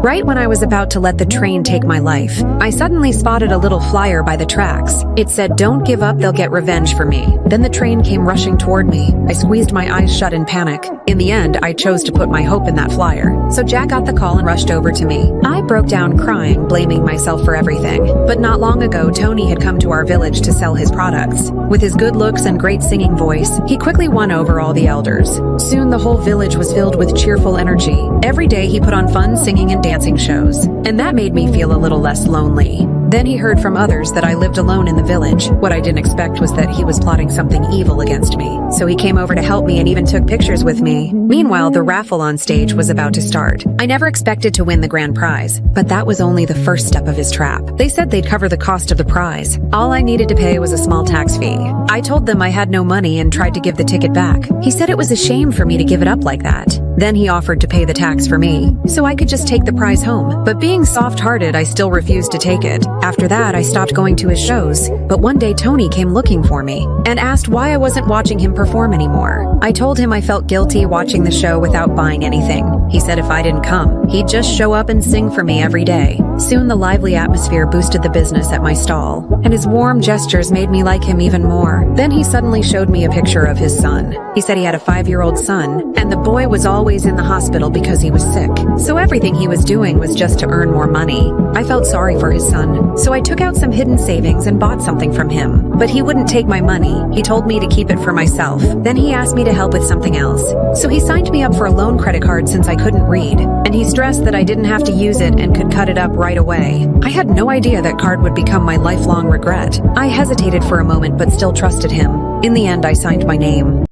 Right when I was about to let the train take my life, I suddenly spotted a little flyer by the tracks. It said, "Don't give up, they'll get revenge for me." Then the train came rushing toward me. I squeezed my eyes shut in panic. In the end, I chose to put my hope in that flyer. So Jack got the call and rushed over to me. I broke down crying, blaming myself for everything. But not long ago, Tony had come to our village to sell his products. With his good looks and great singing voice, he quickly won over all the elders. Soon the whole village was filled with cheerful energy. Every day he put on fun singing and dancing shows, and that made me feel a little less lonely. Then he heard from others that I lived alone in the village. What I didn't expect was that he was plotting something evil against me. So he came over to help me and even took pictures with me. Meanwhile, the raffle on stage was about to start. I never expected to win the grand prize, but that was only the first step of his trap. They said they'd cover the cost of the prize. All I needed to pay was a small tax fee. I told them I had no money and tried to give the ticket back. He said it was a shame for me to give it up like that. Then he offered to pay the tax for me, so I could just take the prize home. But being soft-hearted, I still refused to take it. After that, I stopped going to his shows. But one day, Tony came looking for me and asked why I wasn't watching him perform anymore. I told him I felt guilty watching the show without buying anything. He said if I didn't come, he'd just show up and sing for me every day. Soon the lively atmosphere boosted the business at my stall, and his warm gestures made me like him even more. Then he suddenly showed me a picture of his son. He said he had a 5-year-old son, and the boy was always in the hospital because he was sick. So everything he was doing was just to earn more money. I felt sorry for his son, so I took out some hidden savings and bought something from him. But he wouldn't take my money. He told me to keep it for myself. Then he asked me to help with something else. So he signed me up for a loan credit card since I couldn't read, and he stressed that I didn't have to use it and could cut it up right away. I had no idea that card would become my lifelong regret. I hesitated for a moment but still trusted him. In the end, I signed my name.